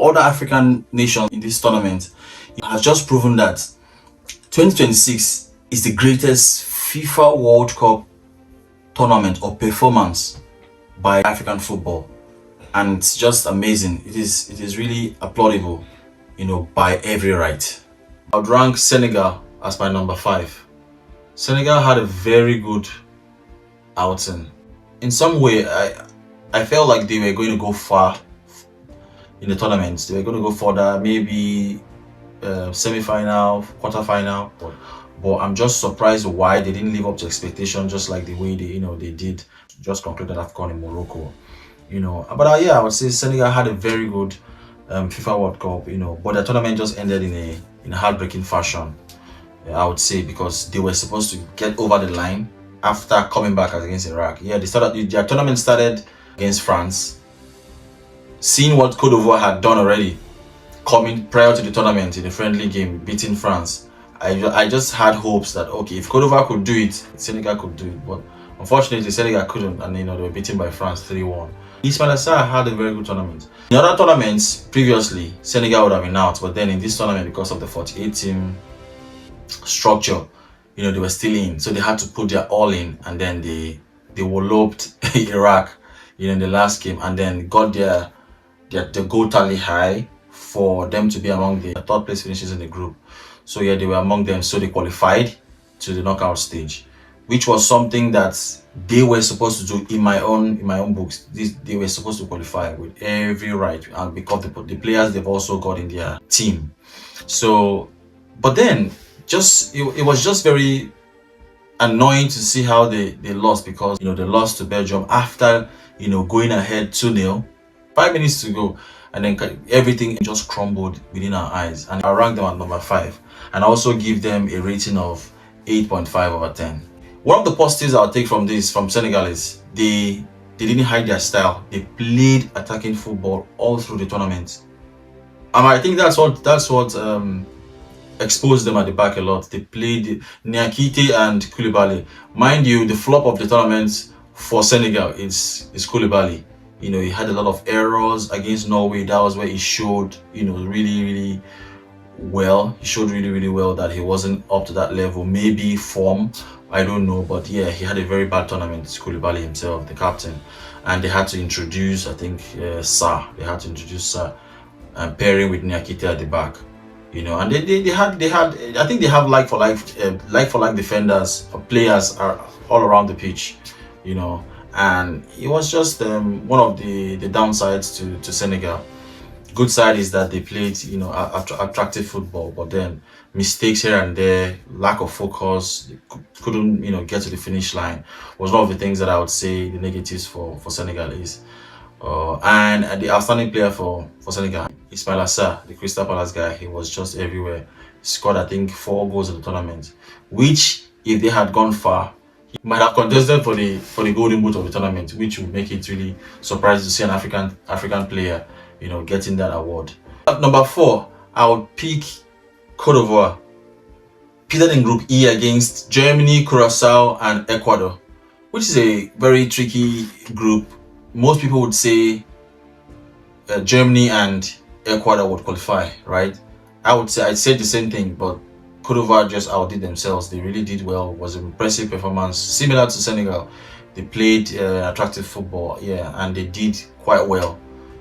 other African nations in this tournament, it has just proven that 2026 is the greatest FIFA World Cup tournament or performance by African football, and it's just amazing. It is really applaudable, by every right. I would rank Senegal as my number 5. Senegal had a very good outing. In some way, I felt like they were going to go far in the tournaments. They were going to go further, maybe semi-final, quarter-final. But I'm just surprised why they didn't live up to expectation, just like the way they did just concluded AFCON in Morocco. But yeah, I would say Senegal had a very good FIFA World Cup. But the tournament just ended in a heartbreaking fashion. I would say, because they were supposed to get over the line after coming back against Iraq. Yeah, their tournament started against France. Seeing what Cote d'Ivoire had done already, coming prior to the tournament in a friendly game, beating France, I just had hopes that, okay, if Cote d'Ivoire could do it, Senegal could do it. But unfortunately, Senegal couldn't, and they were beaten by France 3-1. Ismail Assar had a very good tournament. In other tournaments previously, Senegal would have been out, but then in this tournament, because of the 48-team structure, they were still in, so they had to put their all in, and then they walloped Iraq, in the last game, and then got their goal tally high for them to be among the third place finishes in the group. So yeah, they were among them, so they qualified to the knockout stage, which was something that they were supposed to do in my own books. They were supposed to qualify with every right, and because the players they've also got in their team. So, but then it was just very annoying to see how they lost, because they lost to Belgium after going ahead 2-0, 5 minutes to go, and then everything just crumbled within our eyes. And I ranked them at number 5, and I also give them a rating of 8.5 over 10. One of the positives I'll take from Senegal is they didn't hide their style. They played attacking football all through the tournament. And I think that's what exposed them at the back a lot. They played Niakite and Koulibaly. Mind you, the flop of the tournament for Senegal is Koulibaly. He had a lot of errors against Norway. That was where he showed, really well. He showed really well that he wasn't up to that level. Maybe form, I don't know. But yeah, he had a very bad tournament. It's Koulibaly himself, the captain. And they had to introduce, I think, Sarr. They had to introduce Sarr, and pairing with Niakite at the back. And they had I think they have like for like defenders or players are all around the pitch, and it was just one of the downsides to Senegal. Good side is that they played attractive football, but then mistakes here and there, lack of focus, couldn't get to the finish line was one of the things that I would say the negatives for Senegal is. And the outstanding player for Senegal, Ismail Assar, the Crystal Palace guy, he was just everywhere. He scored, I think, 4 goals in the tournament, which, if they had gone far, he might have contested for the golden boot of the tournament, which would make it really surprising to see an African player, getting that award. At number 4, I would pick Cote d'Ivoire, pitted in Group E against Germany, Curacao, and Ecuador, which is a very tricky group. Most people would say Germany and Ecuador would qualify, right? I'd say the same thing, but Cote d'Ivoire just outdid themselves. They really did well. It was an impressive performance, similar to Senegal. They played attractive football, yeah, and they did quite well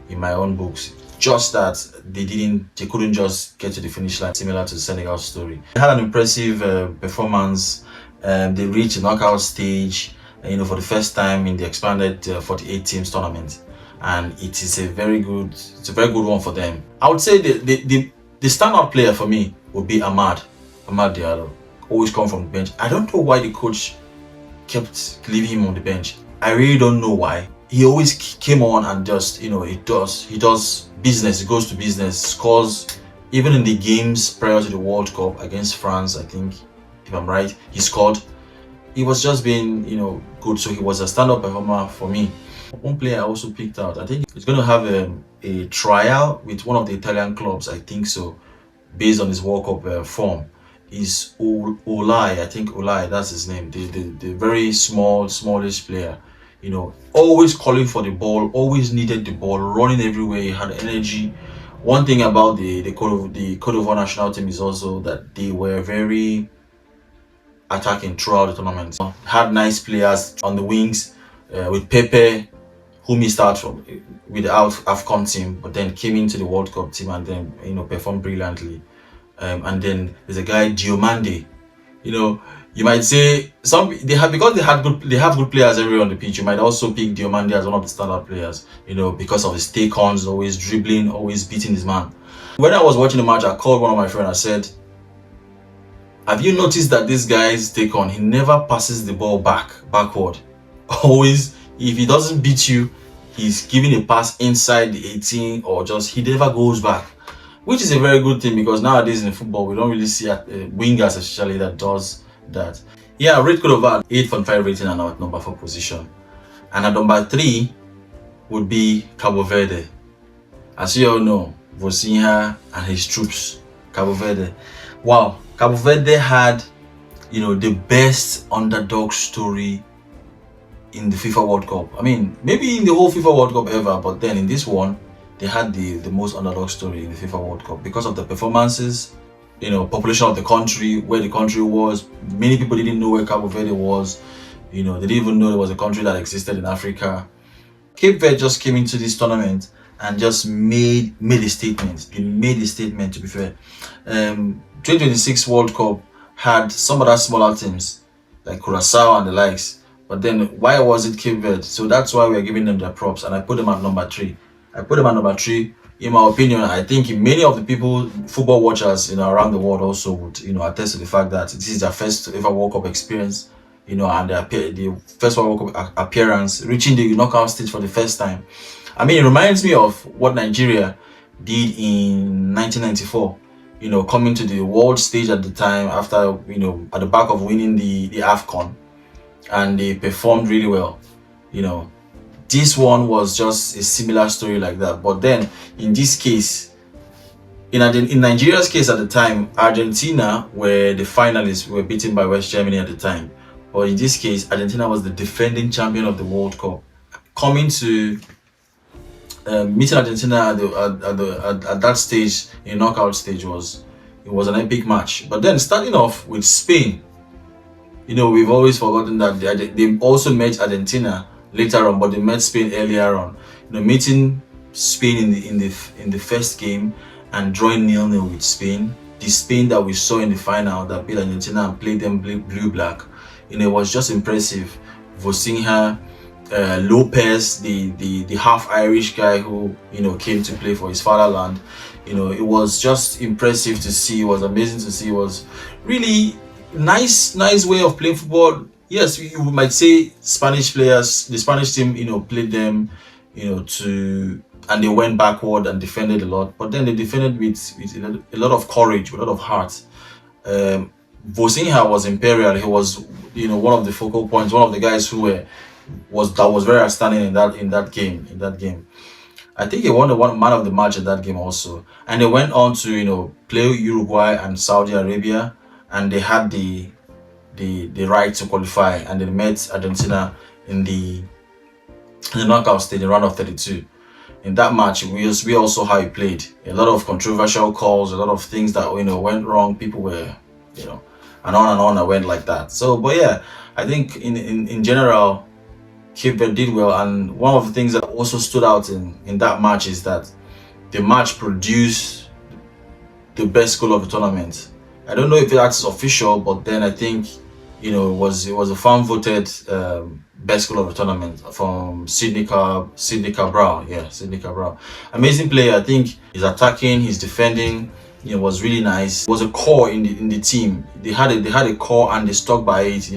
in my own books. Just that they couldn't just get to the finish line, similar to the Senegal story. They had an impressive performance. They reached the knockout stage, for the first time in the expanded 48 teams tournament, and it is a very good one for them. I would say the standout player for me would be Amad Diallo. Always come from the bench. I don't know why the coach kept leaving him on the bench. I really don't know why. He always came on and just he does business. He goes to business, scores. Even in the games prior to the World Cup against France, I think, if I'm right, he scored. He was just being, good. So he was a stand-up performer for me. One player I also picked out, I think he's going to have a trial with one of the Italian clubs, I think so, based on his World Cup form, is Olai. I think Olai, that's his name. The very smallish player. Always calling for the ball, always needed the ball, running everywhere. He had energy, One thing about the Cote d'Ivoire national team is also that they were very attacking throughout the tournament. Had nice players on the wings, with Pepe, who missed out from with the AFCON team, but then came into the World Cup team and then performed brilliantly. And then there's a guy Diomande. You know, you might say some they have because they have good players everywhere on the pitch. You might also pick Diomande as one of the standout players. Because of his take-ons, always dribbling, always beating his man. When I was watching the match, I called one of my friends. I said, "Have you noticed that this guy's take-on? He never passes the ball backward. Always, if he doesn't beat you, he's giving a pass inside the 18 or just he never goes back." Which is a very good thing because nowadays in football we don't really see wingers especially that does that. Yeah, I rate Cote d'Ivoire 8.5 rating and at number 4 position. And at number 3 would be Cabo Verde. As you all know, Vosinha and his troops, Cabo Verde. Wow, Cabo Verde had, the best underdog story in the FIFA World Cup. I mean, maybe in the whole FIFA World Cup ever, but then in this one, they had the most underdog story in the FIFA World Cup because of the performances, population of the country, where the country was. Many people didn't know where Cabo Verde was. They didn't even know there was a country that existed in Africa. Cape Verde just came into this tournament and just made a statement. They made a statement, to be fair. 2026 World Cup had some other smaller teams like Curacao and the likes. But then why was it Cape Verde? So that's why we're giving them their props, and I put them at number 3. In my opinion. I think many of the people, football watchers, around the world also would, attest to the fact that this is their first ever World Cup experience, and the first World Cup appearance, reaching the knockout stage for the first time. I mean, it reminds me of what Nigeria did in 1994, coming to the world stage at the time after, at the back of winning the AFCON, and they performed really well, This one was just a similar story like that. But then, in this case, in Nigeria's case at the time, Argentina were the finalists, were beaten by West Germany at the time. But in this case, Argentina was the defending champion of the World Cup. Coming to meeting Argentina at that stage, in knockout stage, was an epic match. But then starting off with Spain, we've always forgotten that they also met Argentina later on, but they met Spain earlier on. Meeting Spain in the first game and drawing 0-0 with Spain. The Spain that we saw in the final that beat Argentina and played them blue-black. It was just impressive. Vosinha, Lopez, the half Irish guy who came to play for his fatherland. It was just impressive to see. It was amazing to see. It was really nice way of playing football. Yes, you might say Spanish players, the Spanish team, played them, and they went backward and defended a lot. But then they defended with a lot of courage, with a lot of heart. Vosinha was imperial. He was, one of the focal points, one of the guys who was very outstanding in that game. I think he won the man of the match in that game also. And they went on to play Uruguay and Saudi Arabia, and they had the right to qualify, and they met Argentina in the knockout stage in round of 32. In that match, we also saw how he played. A lot of controversial calls, a lot of things that went wrong. People were, and on I went like that. So, but yeah, I think in general, Cape Verde did well. And one of the things that also stood out in that match is that the match produced the best goal of the tournament. I don't know if that's official, but then I think it was a fan voted best goal of the tournament from Sidney Cabral. Yeah, Sidney Cabral. Amazing player. I think he's attacking, he's defending. Was really nice. It was a core in the team. They had a core and they stuck by it.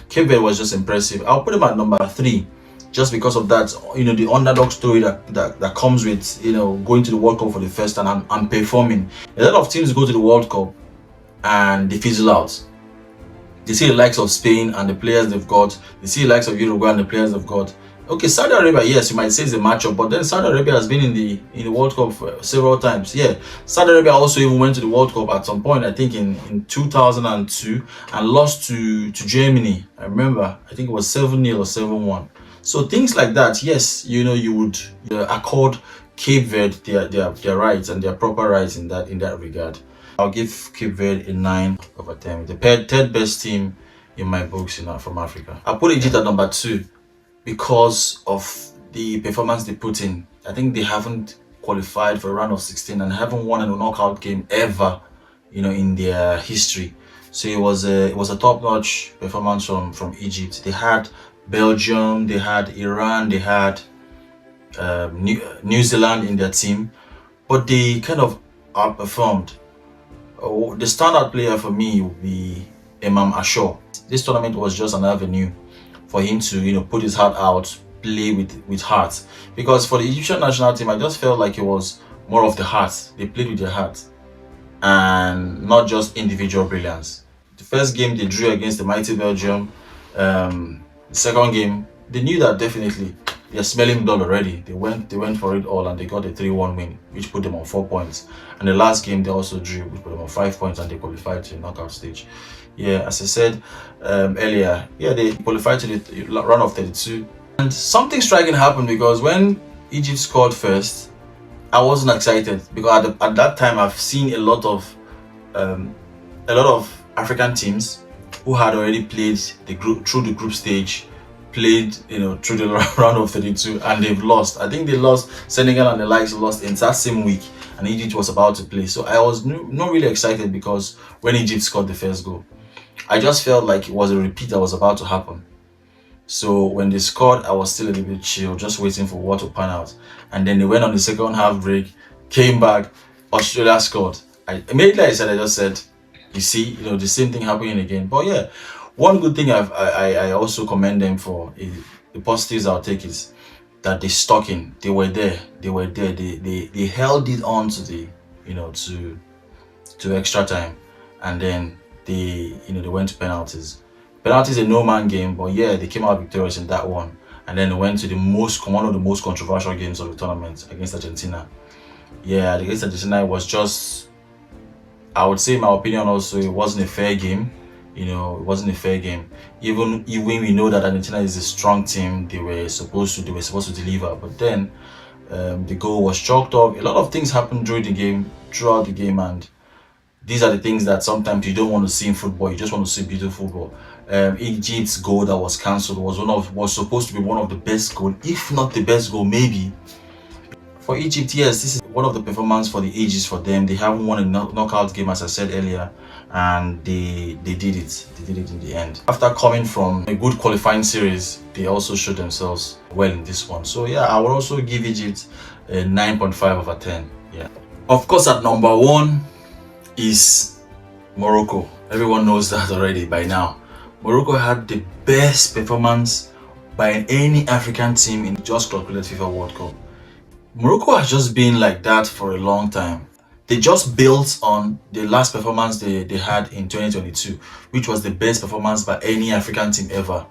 Cape Verde was just impressive. I'll put him at number 3, just because of that. The underdog story that comes with going to the World Cup for the first time and performing. A lot of teams go to the World Cup and they fizzle out. They see the likes of Spain and the players they've got. They see the likes of Uruguay and the players they've got. Okay, Saudi Arabia, yes, you might say it's a matchup, but then Saudi Arabia has been in the World Cup for several times. Yeah, Saudi Arabia also even went to the World Cup at some point, I think in 2002, and lost to Germany. I remember, I think it was 7-0 or 7-1. So things like that, yes, you would accord Cape Verde, their rights and their proper rights in that regard. I'll give Cape Verde a 9/10. The third best team in my books from Africa. I put Egypt at number 2 because of the performance they put in. I think they haven't qualified for a round of 16 and haven't won a knockout game ever, in their history. So it was a top-notch performance from Egypt. They had Belgium, they had Iran, they had New Zealand in their team, but they kind of outperformed. The standout player for me would be Imam Ashur. This tournament was just an avenue for him to, put his heart out, play with heart. Because for the Egyptian national team, I just felt like it was more of the heart. They played with their heart and not just individual brilliance. The first game they drew against the mighty Belgium. The second game, they knew that definitely they're smelling blood already. They went for it all and they got a 3-1 win, which put them on 4 points. And the last game they also drew, which put them on 5 points, and they qualified to the knockout stage. Yeah, as I said earlier, yeah, they qualified to the round of 32. And something striking happened because when Egypt scored first, I wasn't excited because at that time I've seen a lot of African teams who had already played through the group stage, played through the round of 32, and they've lost. I think they lost. Senegal and the likes lost in that same week, and Egypt was about to play. So I was not really excited because when Egypt scored the first goal, I just felt like it was a repeat that was about to happen. So when they scored, I was still a little bit chill, just waiting for what to pan out. And then they went on the second half break, came back, Australia scored. I just said, you see, the same thing happening again. But yeah, one good thing I also commend them for is the positives I'll take is that they stuck in. They were there. They held it on to the to extra time, and then they went to penalties. Penalties a no man game, but yeah, they came out victorious in that one, and then they went to one of the most controversial games of the tournament against Argentina. Yeah, against Argentina, it was just, I would say, in my opinion, also it wasn't a fair game. It wasn't a fair game. Even we know that Argentina is a strong team, they were supposed to deliver, but then the goal was chalked up. A lot of things happened throughout the game, and these are the things that sometimes you don't want to see in football. You just want to see beautiful football. Egypt's goal that was cancelled was supposed to be one of the best goals, if not the best goal, maybe. For Egypt, yes, this is one of the performances for the ages for them. They haven't won a knockout game, as I said earlier, and they did it. They did it in the end. After coming from a good qualifying series, they also showed themselves well in this one. So yeah, I would also give Egypt a 9.5/10. Yeah. Of course, at number 1 is Morocco. Everyone knows that already by now. Morocco had the best performance by any African team in just concluded FIFA World Cup. Morocco has just been like that for a long time. They just built on the last performance they had in 2022, which was the best performance by any African team ever.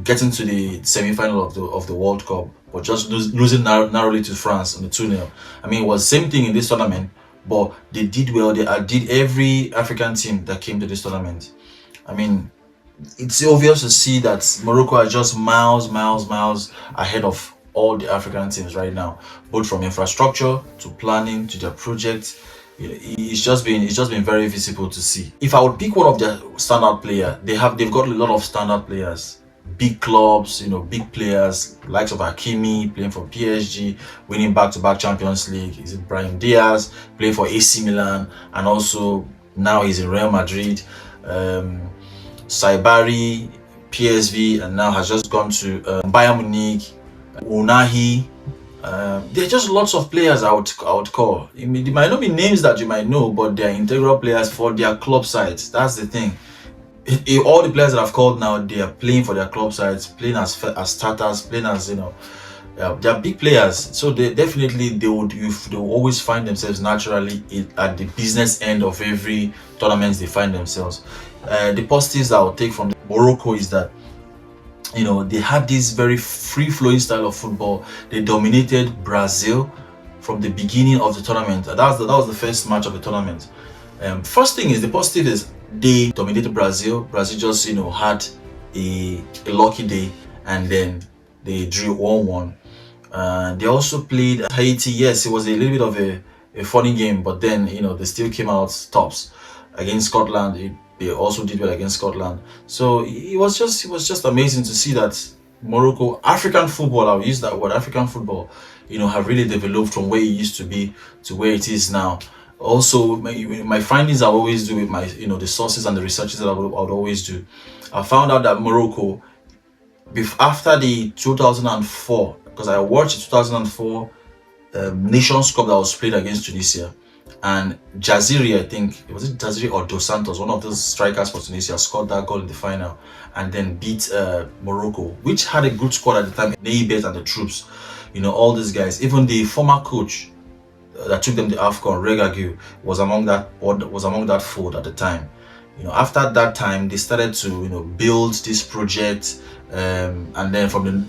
Getting to the semi-final of the World Cup, but just losing narrowly to France on the 2-0. I mean, it was the same thing in this tournament, but they did well. They outdid every African team that came to this tournament. I mean, it's obvious to see that Morocco are just miles ahead of all the African teams right now, both from infrastructure to planning to their projects. It's just been very visible to see. If I would pick one of their standout players, they've got a lot of standout players, big clubs, big players, likes of Hakimi playing for PSG, winning back-to-back Champions League. Is it Brahim Diaz playing for AC Milan, and also now he's in Real Madrid. Saibari, PSV, and now has just gone to Bayern Munich. Unahi. There are just lots of players I would call. They might not be names that you might know, but they are integral players for their club sides. That's the thing. All the players that I've called now, they are playing for their club sides, playing as starters, playing as they are big players. So they will always find themselves naturally at the business end of every tournament they find themselves. The positives I will take from Morocco is that they had this very free-flowing style of football. They dominated Brazil from the beginning of the tournament. That was the first match of the tournament. First thing is, the positive is they dominated Brazil. Brazil just had a lucky day, and then they drew 1-1. They also played Haiti. Yes, it was a little bit of a funny game, but then they still came out tops against Scotland. They also did well against Scotland. So it was just amazing to see that Morocco, African football, I'll use that word, African football, have really developed from where it used to be to where it is now. Also, my findings I always do with my, the sources and the researches that I would always do. I found out that Morocco, after the 2004, because I watched the 2004 Nations Cup that was played against Tunisia, and Jaziri, I think it was Jaziri or Dos Santos, one of those strikers for Tunisia, scored that goal in the final, and then beat Morocco, which had a good squad at the time. Neibet and the troops, all these guys, even the former coach that took them to AFCON, Regagu, was among that fold at the time. After that time, they started to build this project, and then from the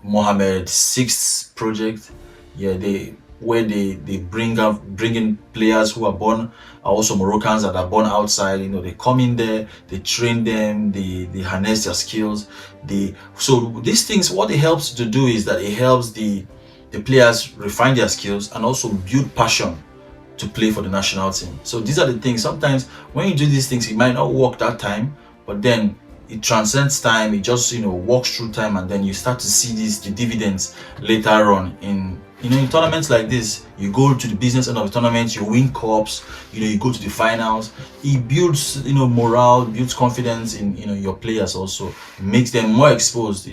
Mohammed sixth project, yeah, they bring in players who are also Moroccans that are born outside. They come in there, they train them, they harness their skills. So these things, what it helps to do is that it helps the players refine their skills and also build passion to play for the national team. So these are the things. Sometimes when you do these things, it might not work that time, but then it transcends time. It just walks through time, and then you start to see the dividends later on in tournaments like this. You go to the business end of the tournament, you win cups, you go to the finals. It builds morale, builds confidence in your players. Also, it makes them more exposed.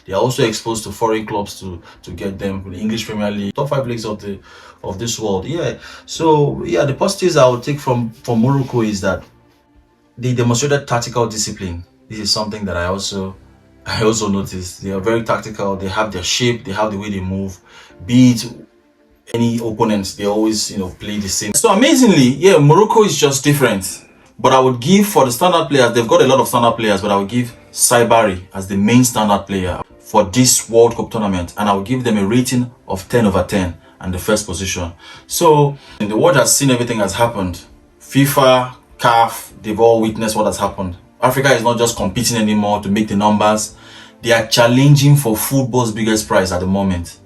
They are also exposed to foreign clubs to get them the English Premier League, top 5 leagues of this world. Yeah. So yeah, the positives I would take from Morocco is that they demonstrated tactical discipline. This is something that I also noticed. They are very tactical. They have their shape. They have the way they move. Be it any opponents, they always play the same. So amazingly, yeah, Morocco is just different. But I would give, for the standard players, they've got a lot of standard players, but I would give Saibari as the main standard player for this World Cup tournament, and I would give them a rating of 10/10 and the first position. So in the world has seen everything has happened. FIFA, CAF, they've all witnessed what has happened. Africa is not just competing anymore to make the numbers. They are challenging for football's biggest prize at the moment.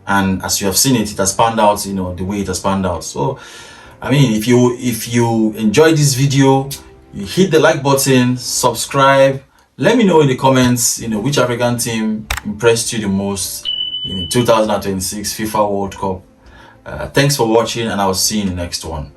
And as you have seen it has panned out, the way it has panned out. So, I mean, if you enjoyed this video, you hit the like button, subscribe. Let me know in the comments, which African team impressed you the most in 2026 FIFA World Cup. Thanks for watching, and I'll see you in the next one.